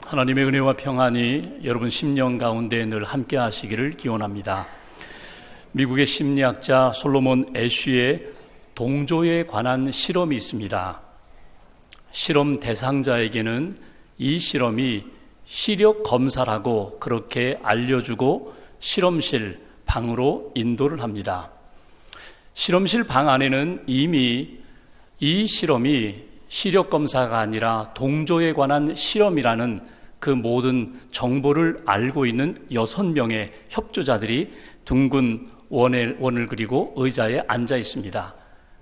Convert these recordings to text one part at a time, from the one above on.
하나님의 은혜와 평안이 여러분 심령 가운데 늘 함께 하시기를 기원합니다. 미국의 심리학자 솔로몬 애쉬의 동조에 관한 실험이 있습니다. 실험 대상자에게는 이 실험이 시력 검사라고 그렇게 알려주고 실험실 방으로 인도를 합니다. 실험실 방 안에는 이미 이 실험이 시력 검사가 아니라 동조에 관한 실험이라는 그 모든 정보를 알고 있는 6명의 협조자들이 둥근 원을 그리고 의자에 앉아 있습니다.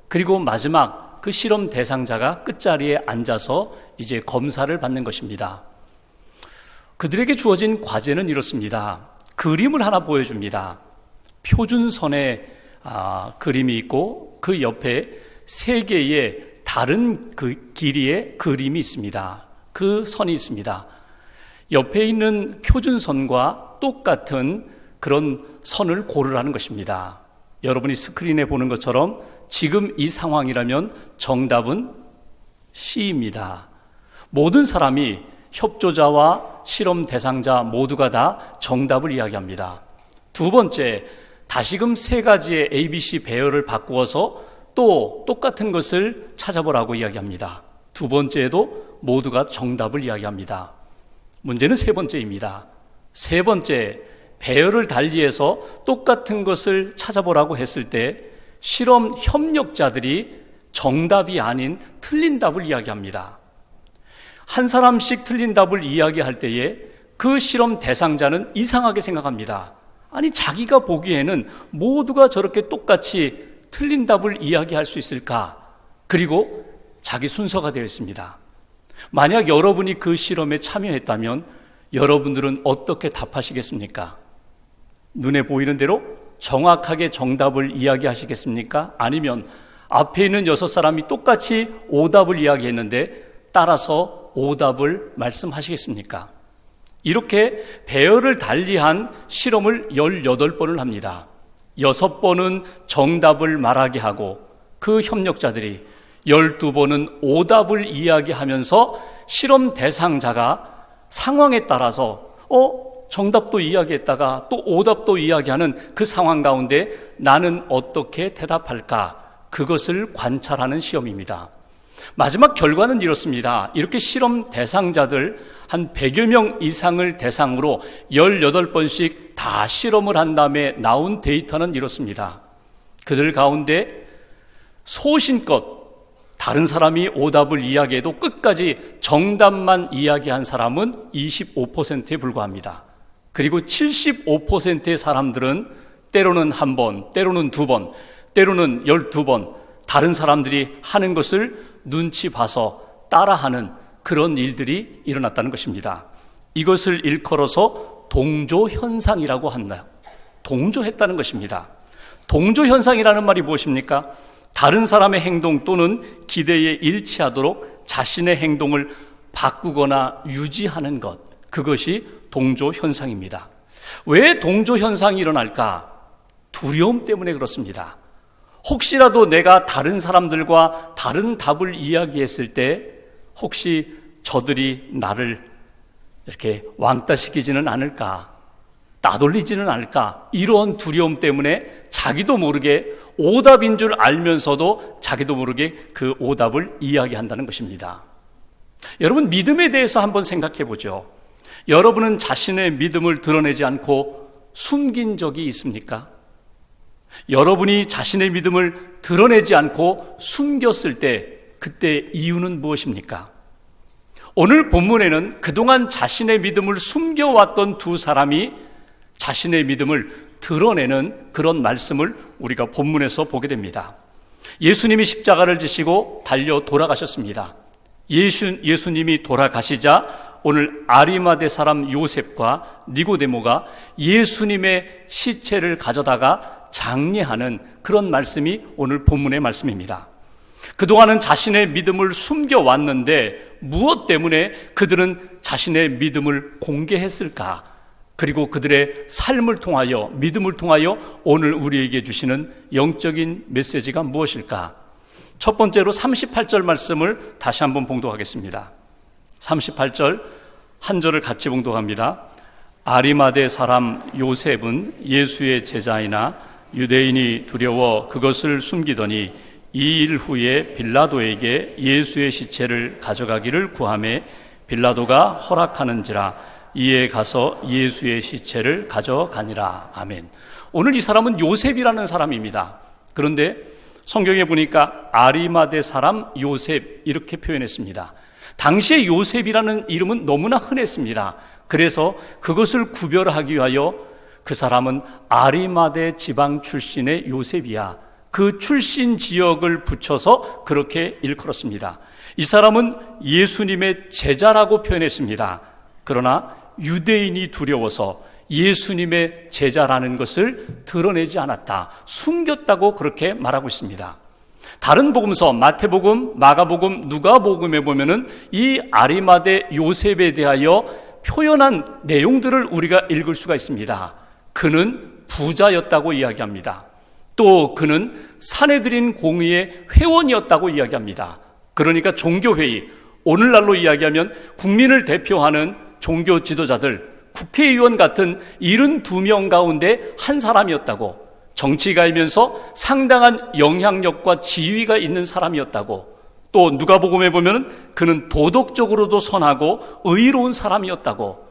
그리고 마지막 그 실험 대상자가 끝자리에 앉아서 이제 검사를 받는 것입니다. 그들에게 주어진 과제는 이렇습니다. 그림을 하나 보여줍니다. 표준선의 그림이 있고 그 옆에 3개의 다른 그 길이의 그림이 있습니다. 그 선이 있습니다. 옆에 있는 표준선과 똑같은 그런 선을 고르라는 것입니다. 여러분이 스크린에 보는 것처럼 지금 이 상황이라면 정답은 C입니다. 모든 사람이 협조자와 실험 대상자 모두가 다 정답을 이야기합니다. 두 번째, 다시금 3가지의 ABC 배열을 바꾸어서 또 똑같은 것을 찾아보라고 이야기합니다. 두 번째에도 모두가 정답을 이야기합니다. 문제는 3번째입니다. 3번째, 배열을 달리해서 똑같은 것을 찾아보라고 했을 때 실험 협력자들이 정답이 아닌 틀린 답을 이야기합니다. 한 사람씩 틀린 답을 이야기할 때에 그 실험 대상자는 이상하게 생각합니다. 아니, 자기가 보기에는 모두가 저렇게 똑같이 틀린 답을 이야기할 수 있을까? 그리고 자기 순서가 되어 있습니다. 만약 여러분이 그 실험에 참여했다면 여러분들은 어떻게 답하시겠습니까? 눈에 보이는 대로 정확하게 정답을 이야기하시겠습니까? 아니면 앞에 있는 6사람이 똑같이 오답을 이야기했는데 따라서 오답을 말씀하시겠습니까? 이렇게 배열을 달리한 실험을 18번을 합니다. 6번은 정답을 말하게 하고 그 협력자들이 12번은 오답을 이야기하면서 실험 대상자가 상황에 따라서 정답도 이야기했다가 또 오답도 이야기하는 그 상황 가운데 나는 어떻게 대답할까? 그것을 관찰하는 시험입니다. 마지막 결과는 이렇습니다. 이렇게 실험 대상자들 한 100여 명 이상을 대상으로 18번씩 다 실험을 한 다음에 나온 데이터는 이렇습니다. 그들 가운데 소신껏 다른 사람이 오답을 이야기해도 끝까지 정답만 이야기한 사람은 25%에 불과합니다. 그리고 75%의 사람들은 때로는 1번, 때로는 2번, 때로는 12번 다른 사람들이 하는 것을 눈치 봐서 따라하는 그런 일들이 일어났다는 것입니다. 이것을 일컬어서 동조현상이라고 한다. 동조했다는 것입니다. 동조현상이라는 말이 무엇입니까? 다른 사람의 행동 또는 기대에 일치하도록 자신의 행동을 바꾸거나 유지하는 것, 그것이 동조현상입니다. 왜 동조현상이 일어날까? 두려움 때문에 그렇습니다. 혹시라도 내가 다른 사람들과 다른 답을 이야기했을 때 혹시 저들이 나를 이렇게 왕따시키지는 않을까, 따돌리지는 않을까, 이런 두려움 때문에 자기도 모르게 오답인 줄 알면서도 자기도 모르게 그 오답을 이야기한다는 것입니다. 여러분, 믿음에 대해서 한번 생각해 보죠. 여러분은 자신의 믿음을 드러내지 않고 숨긴 적이 있습니까? 여러분이 자신의 믿음을 드러내지 않고 숨겼을 때 그때 이유는 무엇입니까? 오늘 본문에는 그동안 자신의 믿음을 숨겨왔던 두 사람이 자신의 믿음을 드러내는 그런 말씀을 우리가 본문에서 보게 됩니다. 예수님이 십자가를 지시고 달려 돌아가셨습니다. 예수님이 돌아가시자 오늘 아리마대 사람 요셉과 니고데모가 예수님의 시체를 가져다가 장례하는 그런 말씀이 오늘 본문의 말씀입니다. 그동안은 자신의 믿음을 숨겨왔는데 무엇 때문에 그들은 자신의 믿음을 공개했을까? 그리고 그들의 삶을 통하여, 믿음을 통하여 오늘 우리에게 주시는 영적인 메시지가 무엇일까? 첫 번째로 38절 말씀을 다시 한번 봉독하겠습니다. 38절, 한 절을 같이 봉독합니다. 아리마대 사람 요셉은 예수의 제자이나 유대인이 두려워 그것을 숨기더니 이 일 후에 빌라도에게 예수의 시체를 가져가기를 구하매 빌라도가 허락하는지라 이에 가서 예수의 시체를 가져가니라. 아멘. 오늘 이 사람은 요셉이라는 사람입니다. 그런데 성경에 보니까 아리마대 사람 요셉 이렇게 표현했습니다. 당시에 요셉이라는 이름은 너무나 흔했습니다. 그래서 그것을 구별하기 위하여 그 사람은 아리마대 지방 출신의 요셉이야, 그 출신 지역을 붙여서 그렇게 일컬었습니다. 이 사람은 예수님의 제자라고 표현했습니다. 그러나 유대인이 두려워서 예수님의 제자라는 것을 드러내지 않았다, 숨겼다고 그렇게 말하고 있습니다. 다른 복음서 마태복음, 마가복음, 누가복음에 보면은 이 아리마대 요셉에 대하여 표현한 내용들을 우리가 읽을 수가 있습니다. 그는 부자였다고 이야기합니다. 또 그는 사내들인 공의의 회원이었다고 이야기합니다. 그러니까 종교회의, 오늘날로 이야기하면 국민을 대표하는 종교 지도자들, 국회의원 같은 72명 가운데 한 사람이었다고, 정치가이면서 상당한 영향력과 지위가 있는 사람이었다고, 또 누가복음에 보면 그는 도덕적으로도 선하고 의로운 사람이었다고,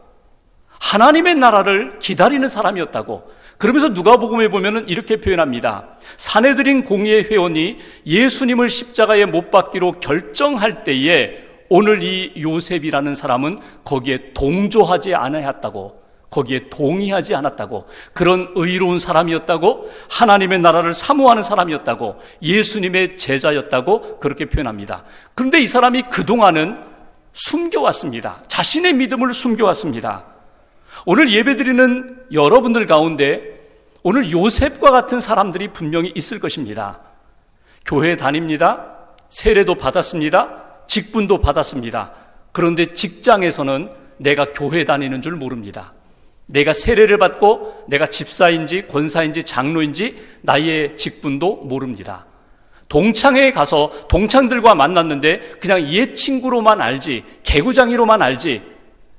하나님의 나라를 기다리는 사람이었다고. 그러면서 누가복음에 보면 이렇게 표현합니다. 사내들인 공의의 회원이 예수님을 십자가에 못 박기로 결정할 때에 오늘 이 요셉이라는 사람은 거기에 동조하지 않았다고, 거기에 동의하지 않았다고, 그런 의로운 사람이었다고, 하나님의 나라를 사모하는 사람이었다고, 예수님의 제자였다고 그렇게 표현합니다. 그런데 이 사람이 그동안은 숨겨왔습니다. 자신의 믿음을 숨겨왔습니다. 오늘 예배드리는 여러분들 가운데 오늘 요셉과 같은 사람들이 분명히 있을 것입니다. 교회 다닙니다. 세례도 받았습니다. 직분도 받았습니다. 그런데 직장에서는 내가 교회 다니는 줄 모릅니다. 내가 세례를 받고 내가 집사인지 권사인지 장로인지 나의 직분도 모릅니다. 동창회에 가서 동창들과 만났는데 그냥 옛 친구로만 알지, 개구장이로만 알지,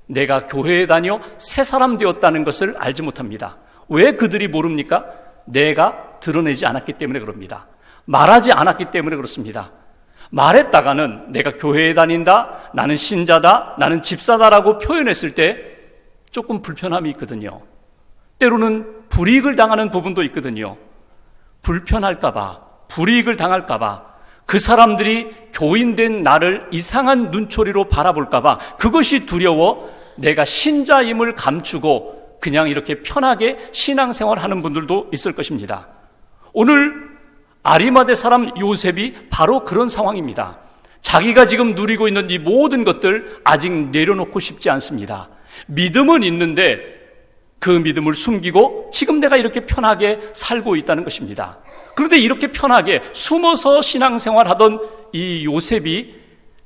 내가 교회에 다녀 새 사람 되었다는 것을 알지 못합니다. 왜 그들이 모릅니까? 내가 드러내지 않았기 때문에 그럽니다. 말하지 않았기 때문에 그렇습니다. 말했다가는 내가 교회에 다닌다, 나는 신자다, 나는 집사다라고 표현했을 때 조금 불편함이 있거든요. 때로는 불이익을 당하는 부분도 있거든요. 불편할까봐, 불이익을 당할까봐, 그 사람들이 교인된 나를 이상한 눈초리로 바라볼까봐, 그것이 두려워 내가 신자임을 감추고 그냥 이렇게 편하게 신앙생활하는 분들도 있을 것입니다. 오늘 아리마대 사람 요셉이 바로 그런 상황입니다. 자기가 지금 누리고 있는 이 모든 것들 아직 내려놓고 싶지 않습니다. 믿음은 있는데 그 믿음을 숨기고 지금 내가 이렇게 편하게 살고 있다는 것입니다. 그런데 이렇게 편하게 숨어서 신앙생활하던 이 요셉이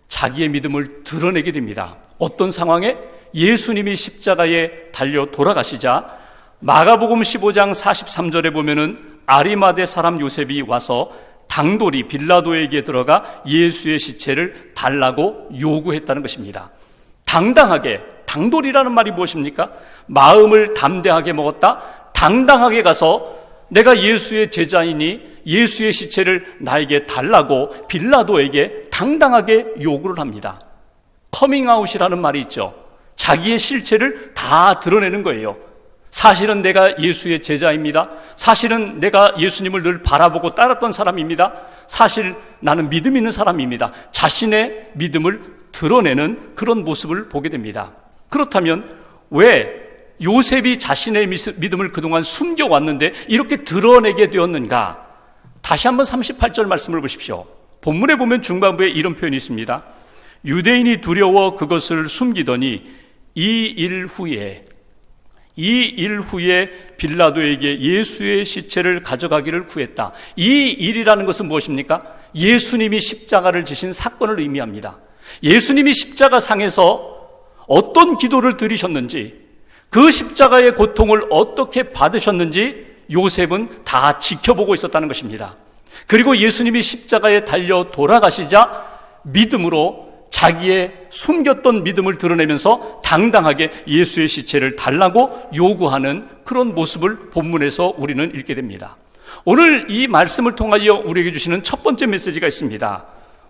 자기의 믿음을 드러내게 됩니다. 어떤 상황에? 예수님이 십자가에 달려 돌아가시자 마가복음 15장 43절에 보면은 아리마대 사람 요셉이 와서 당돌이 빌라도에게 들어가 예수의 시체를 달라고 요구했다는 것입니다. 당당하게, 당돌이라는 말이 무엇입니까? 마음을 담대하게 먹었다, 당당하게 가서 내가 예수의 제자이니 예수의 시체를 나에게 달라고 빌라도에게 당당하게 요구를 합니다. 커밍아웃이라는 말이 있죠. 자기의 실체를 다 드러내는 거예요. 사실은 내가 예수의 제자입니다. 사실은 내가 예수님을 늘 바라보고 따랐던 사람입니다. 사실 나는 믿음 있는 사람입니다. 자신의 믿음을 드러내는 그런 모습을 보게 됩니다. 그렇다면 왜 요셉이 자신의 믿음을 그동안 숨겨왔는데 이렇게 드러내게 되었는가? 다시 한번 38절 말씀을 보십시오. 본문에 보면 중반부에 이런 표현이 있습니다. 유대인이 두려워 그것을 숨기더니 이 일 후에 빌라도에게 예수의 시체를 가져가기를 구했다. 이 일이라는 것은 무엇입니까? 예수님이 십자가를 지신 사건을 의미합니다. 예수님이 십자가상에서 어떤 기도를 드리셨는지, 그 십자가의 고통을 어떻게 받으셨는지 요셉은 다 지켜보고 있었다는 것입니다. 그리고 예수님이 십자가에 달려 돌아가시자 믿음으로 자기의 숨겼던 믿음을 드러내면서 당당하게 예수의 시체를 달라고 요구하는 그런 모습을 본문에서 우리는 읽게 됩니다. 오늘 이 말씀을 통하여 우리에게 주시는 첫 번째 메시지가 있습니다.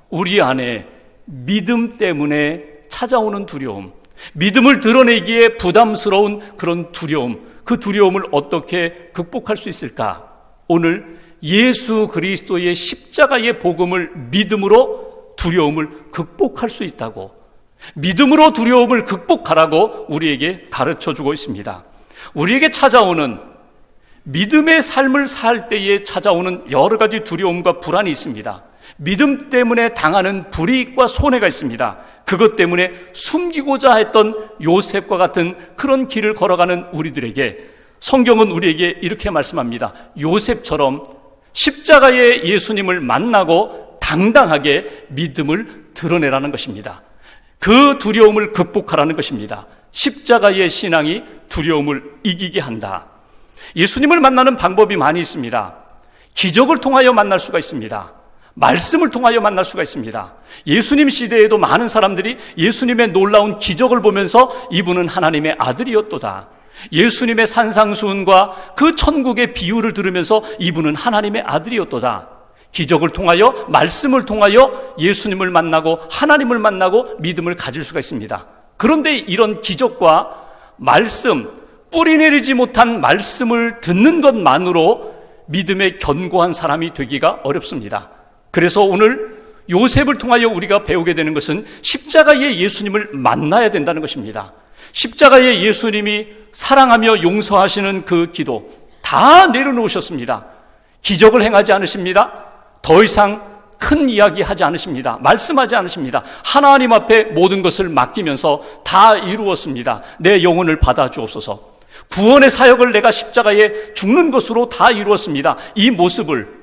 우리 안에 믿음 때문에 찾아오는 두려움, 믿음을 드러내기에 부담스러운 그런 두려움, 그 두려움을 어떻게 극복할 수 있을까? 오늘 예수 그리스도의 십자가의 복음을 믿음으로 두려움을 극복할 수 있다고, 믿음으로 두려움을 극복하라고 우리에게 가르쳐주고 있습니다. 우리에게 찾아오는 믿음의 삶을 살 때에 찾아오는 여러 가지 두려움과 불안이 있습니다. 믿음 때문에 당하는 불이익과 손해가 있습니다. 그것 때문에 숨기고자 했던 요셉과 같은 그런 길을 걸어가는 우리들에게 성경은 우리에게 이렇게 말씀합니다. 요셉처럼 십자가의 예수님을 만나고 당당하게 믿음을 드러내라는 것입니다. 그 두려움을 극복하라는 것입니다. 십자가의 신앙이 두려움을 이기게 한다. 예수님을 만나는 방법이 많이 있습니다. 기적을 통하여 만날 수가 있습니다. 말씀을 통하여 만날 수가 있습니다. 예수님 시대에도 많은 사람들이 예수님의 놀라운 기적을 보면서 이분은 하나님의 아들이었도다. 예수님의 산상수훈과 그 천국의 비유를 들으면서 이분은 하나님의 아들이었도다. 기적을 통하여, 말씀을 통하여 예수님을 만나고 하나님을 만나고 믿음을 가질 수가 있습니다. 그런데 이런 기적과 말씀, 뿌리내리지 못한 말씀을 듣는 것만으로 믿음의 견고한 사람이 되기가 어렵습니다. 그래서 오늘 요셉을 통하여 우리가 배우게 되는 것은 십자가의 예수님을 만나야 된다는 것입니다. 십자가의 예수님이 사랑하며 용서하시는 그 기도 다 내려놓으셨습니다. 기적을 행하지 않으십니다. 더 이상 큰 이야기 하지 않으십니다. 말씀하지 않으십니다. 하나님 앞에 모든 것을 맡기면서 다 이루었습니다. 내 영혼을 받아주옵소서. 구원의 사역을 내가 십자가에 죽는 것으로 다 이루었습니다. 이 모습을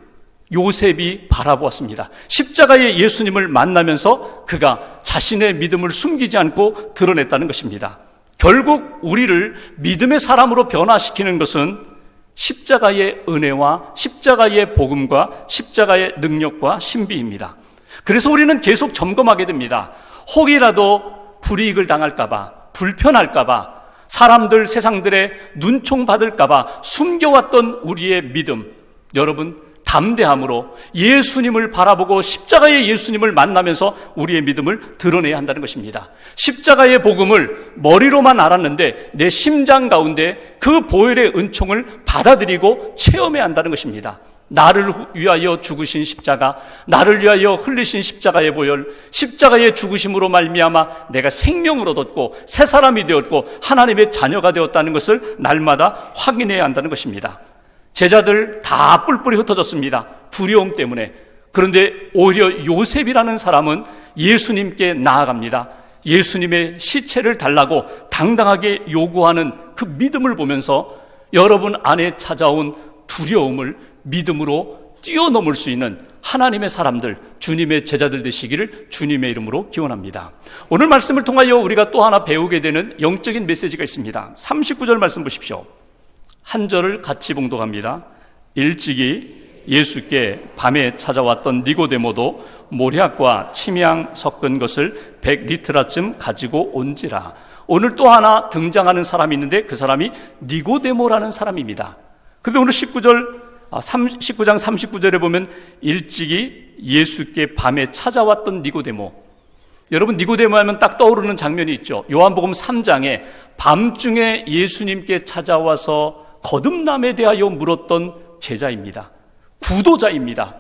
요셉이 바라보았습니다. 십자가의 예수님을 만나면서 그가 자신의 믿음을 숨기지 않고 드러냈다는 것입니다. 결국 우리를 믿음의 사람으로 변화시키는 것은 십자가의 은혜와 십자가의 복음과 십자가의 능력과 신비입니다. 그래서 우리는 계속 점검하게 됩니다. 혹이라도 불이익을 당할까봐, 불편할까봐, 사람들, 세상들의 눈총 받을까봐 숨겨왔던 우리의 믿음, 여러분 담대함으로 예수님을 바라보고 십자가의 예수님을 만나면서 우리의 믿음을 드러내야 한다는 것입니다. 십자가의 복음을 머리로만 알았는데 내 심장 가운데 그 보혈의 은총을 받아들이고 체험해야 한다는 것입니다. 나를 위하여 죽으신 십자가, 나를 위하여 흘리신 십자가의 보혈, 십자가의 죽으심으로 말미암아 내가 생명을 얻었고 새 사람이 되었고 하나님의 자녀가 되었다는 것을 날마다 확인해야 한다는 것입니다. 제자들 다 뿔뿔이 흩어졌습니다. 두려움 때문에. 그런데 오히려 요셉이라는 사람은 예수님께 나아갑니다. 예수님의 시체를 달라고 당당하게 요구하는 그 믿음을 보면서 여러분 안에 찾아온 두려움을 믿음으로 뛰어넘을 수 있는 하나님의 사람들, 주님의 제자들 되시기를 주님의 이름으로 기원합니다. 오늘 말씀을 통하여 우리가 또 하나 배우게 되는 영적인 메시지가 있습니다. 39절 말씀 보십시오. 한 절을 같이 봉독합니다. 일찍이 예수께 밤에 찾아왔던 니고데모도 모략과 침향 섞은 것을 100리트라쯤 가지고 온지라. 오늘 또 하나 등장하는 사람이 있는데 그 사람이 니고데모라는 사람입니다. 그런데 오늘 19장 39절에 보면 일찍이 예수께 밤에 찾아왔던 니고데모. 여러분 니고데모 하면 딱 떠오르는 장면이 있죠. 요한복음 3장에 밤중에 예수님께 찾아와서 거듭남에 대하여 물었던 제자입니다. 구도자입니다.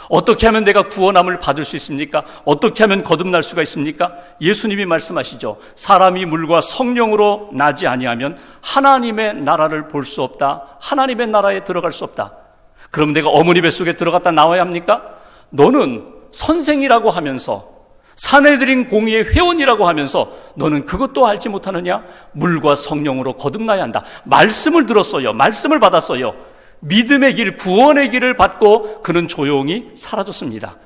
어떻게 하면 내가 구원함을 받을 수 있습니까? 어떻게 하면 거듭날 수가 있습니까? 예수님이 말씀하시죠. 사람이 물과 성령으로 나지 아니하면 하나님의 나라를 볼 수 없다. 하나님의 나라에 들어갈 수 없다. 그럼 내가 어머니 뱃속에 들어갔다 나와야 합니까? 너는 선생이라고 하면서 사내들인 공의의 회원이라고 하면서 너는 그것도 알지 못하느냐? 물과 성령으로 거듭나야 한다. 말씀을 들었어요. 말씀을 받았어요. 믿음의 길, 구원의 길을 받고 그는 조용히 사라졌습니다.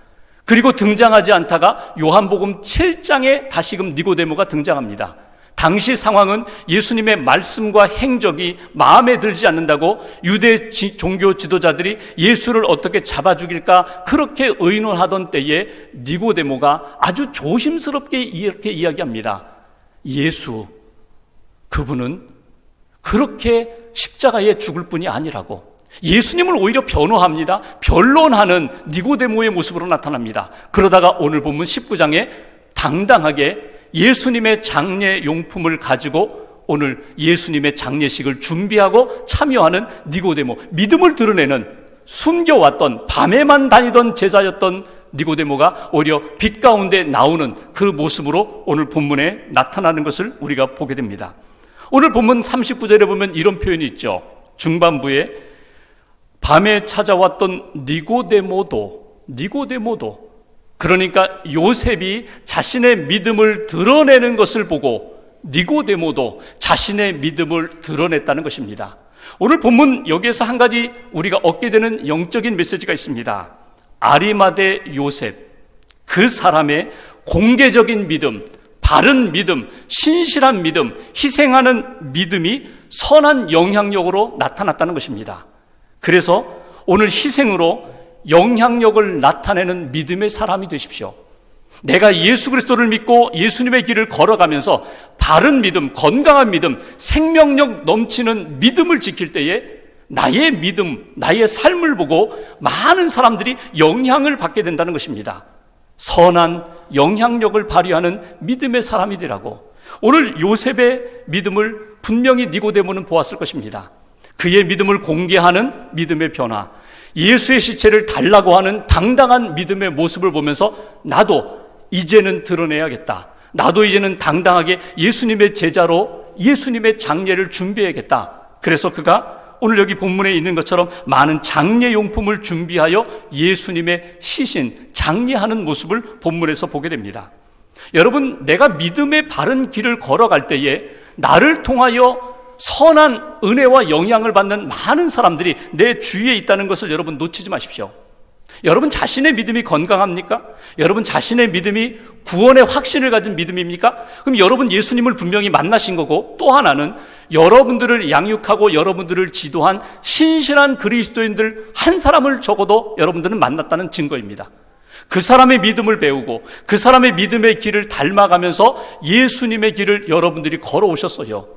그리고 등장하지 않다가 요한복음 7장에 다시금 니고데모가 등장합니다. 당시 상황은 예수님의 말씀과 행적이 마음에 들지 않는다고 유대 종교 지도자들이 예수를 어떻게 잡아 죽일까 그렇게 의논하던 때에 니고데모가 아주 조심스럽게 이렇게 이야기합니다. 예수, 그분은 그렇게 십자가에 죽을 뿐이 아니라고. 예수님을 오히려 변호합니다. 변론하는 니고데모의 모습으로 나타납니다. 그러다가 오늘 본문 19장에 당당하게 예수님의 장례 용품을 가지고 오늘 예수님의 장례식을 준비하고 참여하는 니고데모, 믿음을 드러내는 숨겨왔던 밤에만 다니던 제자였던 니고데모가 오히려 빛 가운데 나오는 그 모습으로 오늘 본문에 나타나는 것을 우리가 보게 됩니다. 오늘 본문 39절에 보면 이런 표현이 있죠. 중반부에 밤에 찾아왔던 니고데모도 그러니까 요셉이 자신의 믿음을 드러내는 것을 보고 니고데모도 자신의 믿음을 드러냈다는 것입니다. 오늘 본문 여기에서 한 가지 우리가 얻게 되는 영적인 메시지가 있습니다. 아리마대 요셉, 그 사람의 공개적인 믿음, 바른 믿음, 신실한 믿음, 희생하는 믿음이 선한 영향력으로 나타났다는 것입니다. 그래서 오늘 희생으로 영향력을 나타내는 믿음의 사람이 되십시오. 내가 예수 그리스도를 믿고 예수님의 길을 걸어가면서 바른 믿음, 건강한 믿음, 생명력 넘치는 믿음을 지킬 때에 나의 믿음, 나의 삶을 보고 많은 사람들이 영향을 받게 된다는 것입니다. 선한 영향력을 발휘하는 믿음의 사람이 되라고. 오늘 요셉의 믿음을 분명히 니고데모는 보았을 것입니다. 그의 믿음을 공개하는 믿음의 변화, 예수의 시체를 달라고 하는 당당한 믿음의 모습을 보면서 나도 이제는 드러내야겠다. 나도 이제는 당당하게 예수님의 제자로 예수님의 장례를 준비해야겠다. 그래서 그가 오늘 여기 본문에 있는 것처럼 많은 장례 용품을 준비하여 예수님의 시신, 장례하는 모습을 본문에서 보게 됩니다. 여러분, 내가 믿음의 바른 길을 걸어갈 때에 나를 통하여 선한 은혜와 영향을 받는 많은 사람들이 내 주위에 있다는 것을 여러분 놓치지 마십시오. 여러분 자신의 믿음이 건강합니까? 여러분 자신의 믿음이 구원의 확신을 가진 믿음입니까? 그럼 여러분 예수님을 분명히 만나신 거고, 또 하나는 여러분들을 양육하고 여러분들을 지도한 신실한 그리스도인들 한 사람을 적어도 여러분들은 만났다는 증거입니다. 그 사람의 믿음을 배우고 그 사람의 믿음의 길을 닮아가면서 예수님의 길을 여러분들이 걸어오셨어요.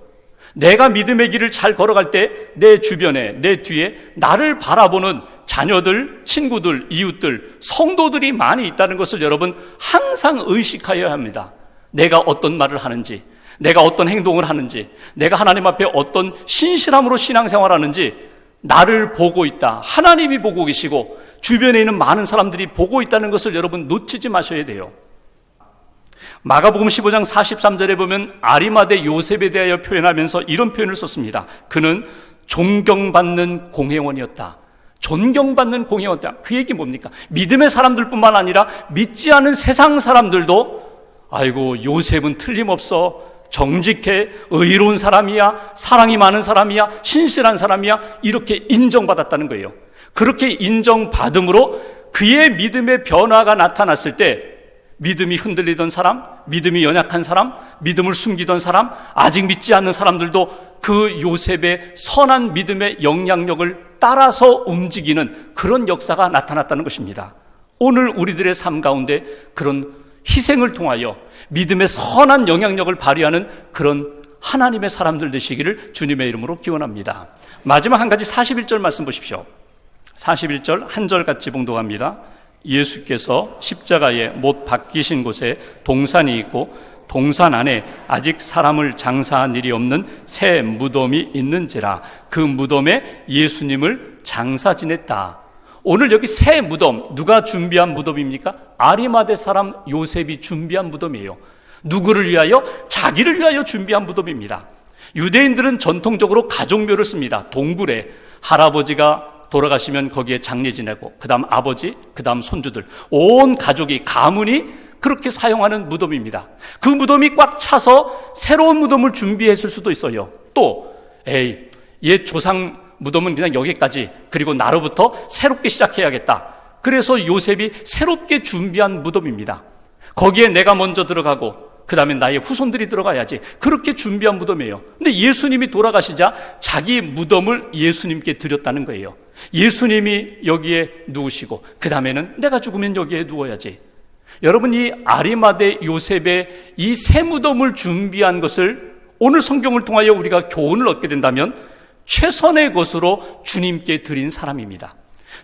내가 믿음의 길을 잘 걸어갈 때 내 주변에, 내 뒤에 나를 바라보는 자녀들, 친구들, 이웃들, 성도들이 많이 있다는 것을 여러분 항상 의식하여야 합니다. 내가 어떤 말을 하는지, 내가 어떤 행동을 하는지, 내가 하나님 앞에 어떤 신실함으로 신앙생활하는지 나를 보고 있다. 하나님이 보고 계시고 주변에 있는 많은 사람들이 보고 있다는 것을 여러분 놓치지 마셔야 돼요. 마가복음 15장 43절에 보면 아리마대 요셉에 대하여 표현하면서 이런 표현을 썼습니다. 그는 존경받는 공회원이었다. 존경받는 공회원이었다. 그 얘기 뭡니까? 믿음의 사람들뿐만 아니라 믿지 않은 세상 사람들도 아이고 요셉은 틀림없어, 정직해, 의로운 사람이야, 사랑이 많은 사람이야, 신실한 사람이야, 이렇게 인정받았다는 거예요. 그렇게 인정받음으로 그의 믿음의 변화가 나타났을 때 믿음이 흔들리던 사람, 믿음이 연약한 사람, 믿음을 숨기던 사람, 아직 믿지 않는 사람들도 그 요셉의 선한 믿음의 영향력을 따라서 움직이는 그런 역사가 나타났다는 것입니다. 오늘 우리들의 삶 가운데 그런 희생을 통하여 믿음의 선한 영향력을 발휘하는 그런 하나님의 사람들 되시기를 주님의 이름으로 기원합니다. 마지막 한 가지 41절 말씀 보십시오. 41절 한 절 같이 봉독합니다. 예수께서 십자가에 못 박히신 곳에 동산이 있고 동산 안에 아직 사람을 장사한 일이 없는 새 무덤이 있는지라. 그 무덤에 예수님을 장사 지냈다. 오늘 여기 새 무덤, 누가 준비한 무덤입니까? 아리마대 사람 요셉이 준비한 무덤이에요. 누구를 위하여? 자기를 위하여 준비한 무덤입니다. 유대인들은 전통적으로 가족묘를 씁니다. 동굴에 할아버지가 돌아가시면 거기에 장례 지내고 그 다음 아버지, 그 다음 손주들, 온 가족이, 가문이 그렇게 사용하는 무덤입니다. 그 무덤이 꽉 차서 새로운 무덤을 준비했을 수도 있어요. 또 옛 조상 무덤은 그냥 여기까지, 그리고 나로부터 새롭게 시작해야겠다. 그래서 요셉이 새롭게 준비한 무덤입니다. 거기에 내가 먼저 들어가고 그 다음에 나의 후손들이 들어가야지. 그렇게 준비한 무덤이에요. 근데 예수님이 돌아가시자 자기 무덤을 예수님께 드렸다는 거예요. 예수님이 여기에 누우시고 그 다음에는 내가 죽으면 여기에 누워야지. 여러분, 이 아리마대 요셉의 이 새 무덤을 준비한 것을 오늘 성경을 통하여 우리가 교훈을 얻게 된다면 최선의 것으로 주님께 드린 사람입니다.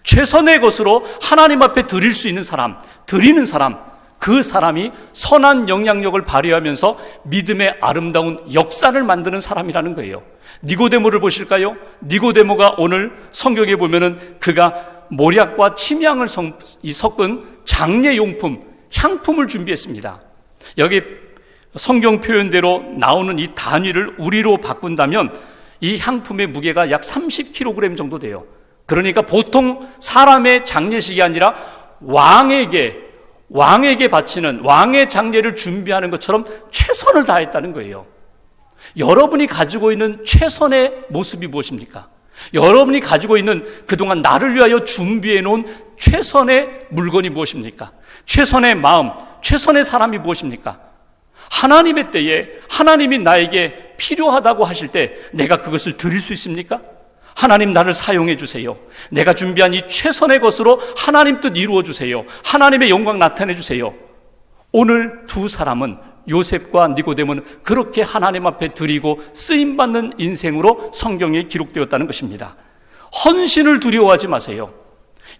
최선의 것으로 하나님 앞에 드릴 수 있는 사람, 드리는 사람, 그 사람이 선한 영향력을 발휘하면서 믿음의 아름다운 역사를 만드는 사람이라는 거예요. 니고데모를 보실까요? 니고데모가 오늘 성경에 보면은 그가 모략과 침향을 섞은 장례용품, 향품을 준비했습니다. 여기 성경 표현대로 나오는 이 단위를 우리로 바꾼다면 이 향품의 무게가 약 30kg 정도 돼요. 그러니까 보통 사람의 장례식이 아니라 왕에게 바치는 왕의 장례를 준비하는 것처럼 최선을 다했다는 거예요. 여러분이 가지고 있는 최선의 모습이 무엇입니까? 여러분이 가지고 있는 그동안 나를 위하여 준비해 놓은 최선의 물건이 무엇입니까? 최선의 마음, 최선의 사람이 무엇입니까? 하나님의 때에 하나님이 나에게 필요하다고 하실 때 내가 그것을 드릴 수 있습니까? 하나님, 나를 사용해 주세요. 내가 준비한 이 최선의 것으로 하나님 뜻 이루어 주세요. 하나님의 영광 나타내 주세요. 오늘 두 사람은, 요셉과 니고데모는 그렇게 하나님 앞에 드리고 쓰임받는 인생으로 성경에 기록되었다는 것입니다. 헌신을 두려워하지 마세요.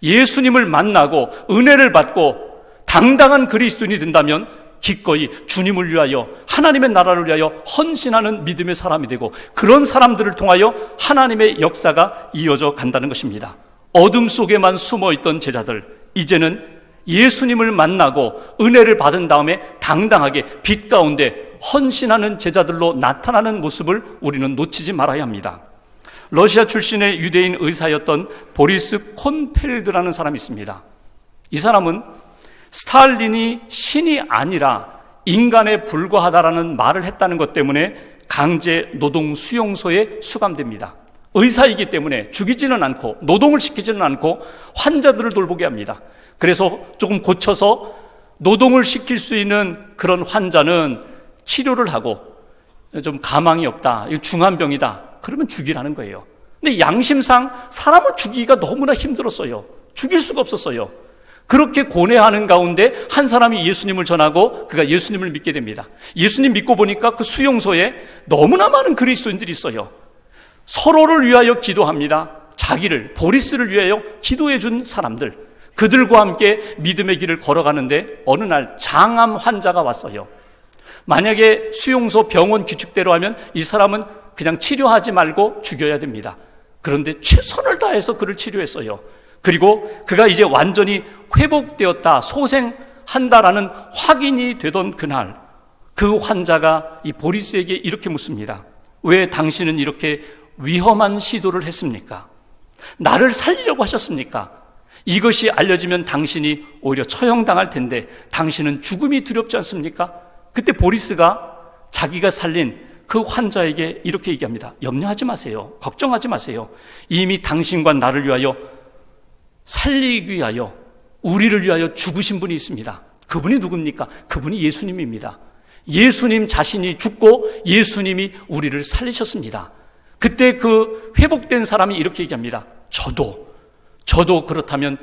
예수님을 만나고 은혜를 받고 당당한 그리스도인이 된다면 기꺼이 주님을 위하여, 하나님의 나라를 위하여 헌신하는 믿음의 사람이 되고, 그런 사람들을 통하여 하나님의 역사가 이어져 간다는 것입니다. 어둠 속에만 숨어있던 제자들, 이제는 예수님을 만나고 은혜를 받은 다음에 당당하게 빛 가운데 헌신하는 제자들로 나타나는 모습을 우리는 놓치지 말아야 합니다. 러시아 출신의 유대인 의사였던 보리스 콘펠드라는 사람이 있습니다. 이 사람은 스탈린이 신이 아니라 인간에 불과하다라는 말을 했다는 것 때문에 강제 노동 수용소에 수감됩니다. 의사이기 때문에 죽이지는 않고 노동을 시키지는 않고 환자들을 돌보게 합니다. 그래서 조금 고쳐서 노동을 시킬 수 있는 그런 환자는 치료를 하고, 좀 가망이 없다, 이거 중환병이다, 그러면 죽이라는 거예요. 근데 양심상 사람을 죽이기가 너무나 힘들었어요. 죽일 수가 없었어요. 그렇게 고뇌하는 가운데 한 사람이 예수님을 전하고 그가 예수님을 믿게 됩니다. 예수님 믿고 보니까 그 수용소에 너무나 많은 그리스도인들이 있어요. 서로를 위하여 기도합니다. 자기를, 보리스를 위하여 기도해 준 사람들, 그들과 함께 믿음의 길을 걸어가는데 어느 날 장암 환자가 왔어요. 만약에 수용소 병원 규칙대로 하면 이 사람은 그냥 치료하지 말고 죽여야 됩니다. 그런데 최선을 다해서 그를 치료했어요. 그리고 그가 이제 완전히 회복되었다, 소생한다라는 확인이 되던 그날, 그 환자가 이 보리스에게 이렇게 묻습니다. 왜 당신은 이렇게 위험한 시도를 했습니까? 나를 살리려고 하셨습니까? 이것이 알려지면 당신이 오히려 처형당할 텐데 당신은 죽음이 두렵지 않습니까? 그때 보리스가 자기가 살린 그 환자에게 이렇게 얘기합니다. 염려하지 마세요. 걱정하지 마세요. 이미 당신과 나를 위하여, 살리기 위하여, 우리를 위하여 죽으신 분이 있습니다. 그분이 누굽니까? 그분이 예수님입니다. 예수님 자신이 죽고 예수님이 우리를 살리셨습니다. 그때 그 회복된 사람이 이렇게 얘기합니다. 저도 그렇다면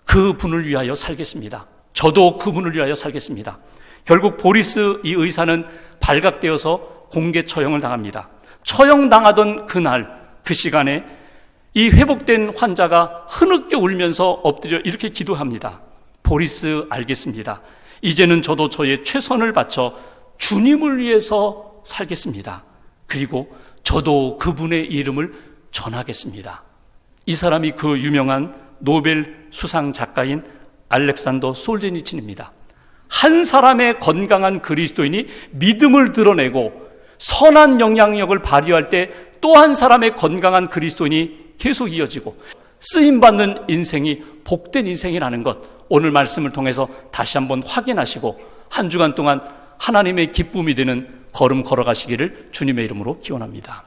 그분을 위하여 살겠습니다. 저도 그분을 위하여 살겠습니다. 결국 보리스 이 의사는 발각되어서 공개 처형을 당합니다. 처형당하던 그날, 그 시간에 이 회복된 환자가 흐느껴 울면서 엎드려 이렇게 기도합니다. 보리스, 알겠습니다. 이제는 저도 저의 최선을 바쳐 주님을 위해서 살겠습니다. 그리고 저도 그분의 이름을 전하겠습니다. 이 사람이 그 유명한 노벨 수상 작가인 알렉산더 솔제니친입니다. 한 사람의 건강한 그리스도인이 믿음을 드러내고 선한 영향력을 발휘할 때 또 한 사람의 건강한 그리스도인이 계속 이어지고 쓰임받는 인생이 복된 인생이라는 것, 오늘 말씀을 통해서 다시 한번 확인하시고 한 주간 동안 하나님의 기쁨이 되는 걸음 걸어가시기를 주님의 이름으로 기원합니다.